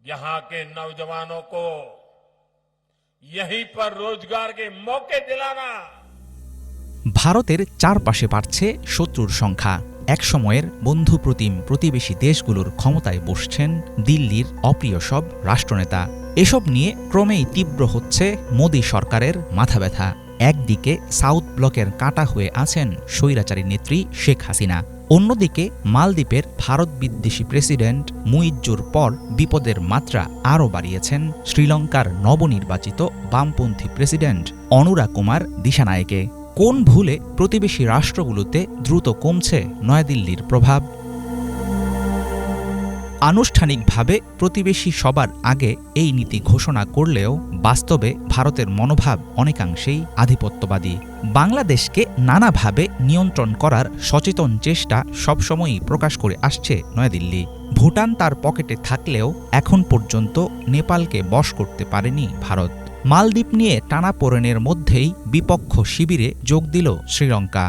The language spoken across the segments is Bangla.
यहाँ के नौजवानों को यहीं पर रोजगार के मौके दिलाना। ভারতের চারপাশে বাড়ছে শত্রুর সংখ্যা। একসময়ের বন্ধুপ্রতিম প্রতিবেশী দেশগুলোর ক্ষমতায় বসছেন দিল্লির অপ্রিয় সব রাষ্ট্রনেতা। এসব নিয়ে ক্রমেই তীব্র হচ্ছে মোদী সরকারের মাথাব্যথা। একদিকে সাউথ ব্লকের কাঁটা হয়ে আছেন স্বৈরাচারী নেত্রী শেখ হাসিনা, অন্যদিকে মালদ্বীপের ভারত বিদ্বেষী প্রেসিডেন্ট মুইজ্জুর পর বিপদের মাত্রা আরও বাড়িয়েছেন শ্রীলঙ্কার নবনির্বাচিত বামপন্থী প্রেসিডেন্ট অনুরা কুমার দিশানায়েকে। কোন ভুলে প্রতিবেশী রাষ্ট্রগুলোতে দ্রুত কমছে নয়াদিল্লির প্রভাব? আনুষ্ঠানিকভাবে প্রতিবেশী সবার আগে এই নীতি ঘোষণা করলেও বাস্তবে ভারতের মনোভাব অনেকাংশেই আধিপত্যবাদী। বাংলাদেশকে নানাভাবে নিয়ন্ত্রণ করার সচেতন চেষ্টা সবসময়ই প্রকাশ করে আসছে নয়াদিল্লি। ভুটান তার পকেটে থাকলেও এখন পর্যন্ত নেপালকে বশ করতে পারেনি ভারত। মালদ্বীপ নিয়ে টানাপোড়েনের মধ্যেই বিপক্ষ শিবিরে যোগ দিল শ্রীলঙ্কা।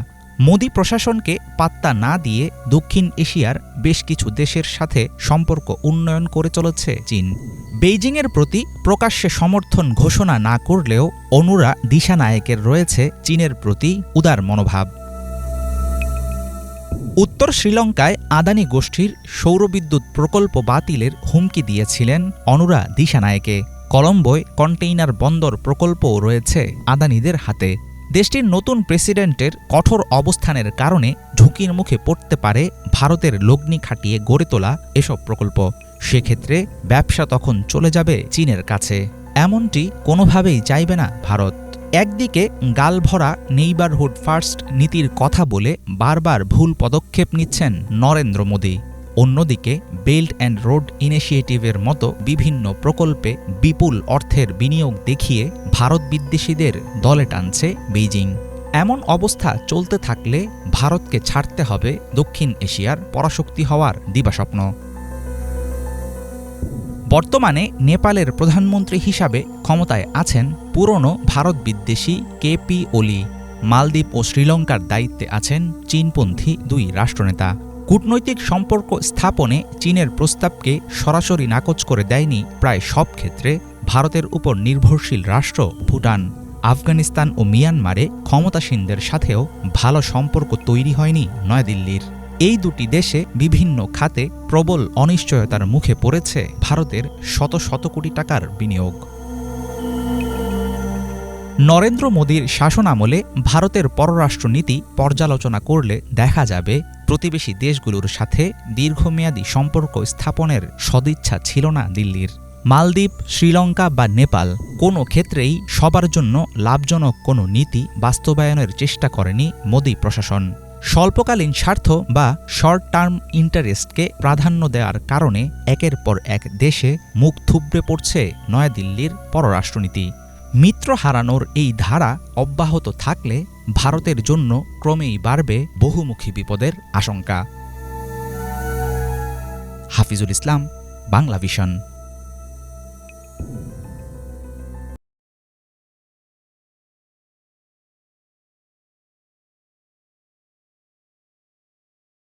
মোদী প্রশাসনকে পাত্তা না দিয়ে দক্ষিণ এশিয়ার বেশ কিছু দেশের সাথে সম্পর্ক উন্নয়ন করে চলেছে চীন। বেইজিংয়ের প্রতি প্রকাশ্যে সমর্থন ঘোষণা না করলেও অনুরা দিশানায়েকের রয়েছে চীনের প্রতি উদার মনোভাব। উত্তর শ্রীলঙ্কায় আদানি গোষ্ঠীর সৌরবিদ্যুৎ প্রকল্প বাতিলের হুমকি দিয়েছিলেন অনুরা দিশানায়েকে। কলম্বোয় কন্টেইনার বন্দর প্রকল্পও রয়েছে আদানিদের হাতে। দেশটির নতুন প্রেসিডেন্টের কঠোর অবস্থানের কারণে ঝুঁকির মুখে পড়তে পারে ভারতের লগ্নি খাটিয়ে গড়ে তোলা এসব প্রকল্প। সেক্ষেত্রে ব্যবসা তখন চলে যাবে চীনের কাছে। এমনটি কোনোভাবেই চাইবে না ভারত। একদিকে গালভরা নেইবারহুড ফার্স্ট নীতির কথা বলে বারবার ভুল পদক্ষেপ নিচ্ছেন নরেন্দ্র মোদী, অন্যদিকে বেল্ট অ্যান্ড রোড ইনিশিয়েটিভের মতো বিভিন্ন প্রকল্পে বিপুল অর্থের বিনিয়োগ দেখিয়ে ভারত বিদ্বেষীদের দলে টানছে বেইজিং। এমন অবস্থা চলতে থাকলে ভারতকে ছাড়তে হবে দক্ষিণ এশিয়ার পরাশক্তি হওয়ার দিবাস্বপ্ন। বর্তমানে নেপালের প্রধানমন্ত্রী হিসাবে ক্ষমতায় আছেন পুরনো ভারত বিদ্বেষী কেপি ওলি। মালদ্বীপ ও শ্রীলঙ্কার দায়িত্বে আছেন চীনপন্থী দুই রাষ্ট্রনেতা। কূটনৈতিক সম্পর্ক স্থাপনে চীনের প্রস্তাবকে সরাসরি নাকচ করে দেয়নি প্রায় সব ক্ষেত্রে ভারতের উপর নির্ভরশীল রাষ্ট্র ভুটান। আফগানিস্তান ও মিয়ানমারে ক্ষমতাসীনদের সাথেও ভালো সম্পর্ক তৈরি হয়নি নয়াদিল্লির। এই দুটি দেশে বিভিন্ন খাতে প্রবল অনিশ্চয়তার মুখে পড়েছে ভারতের শত শত কোটি টাকার বিনিয়োগ। নরেন্দ্র মোদীর শাসনামলে ভারতের পররাষ্ট্রনীতি পর্যালোচনা করলে দেখা যাবে প্রতিবেশী দেশগুলোর সাথে দীর্ঘমেয়াদী সম্পর্ক স্থাপনের সদিচ্ছা ছিল না দিল্লির। মালদ্বীপ, শ্রীলঙ্কা বা নেপাল কোনো ক্ষেত্রেই সবার জন্য লাভজনক কোনো নীতি বাস্তবায়নের চেষ্টা করেনি মোদী প্রশাসন। স্বল্পকালীন স্বার্থ বা শর্ট টার্ম ইন্টারেস্টকে প্রাধান্য দেওয়ার কারণে একের পর এক দেশে মুখ থুবড়ে পড়ছে নয়াদিল্লির পররাষ্ট্রনীতি। মিত্র হারানোর এই ধারা অব্যাহত থাকলে ভারতের জন্য ক্রমেই বাড়বে বহুমুখী বিপদের আশঙ্কা। হাফিজুল ইসলাম, বাংলা ভিশন।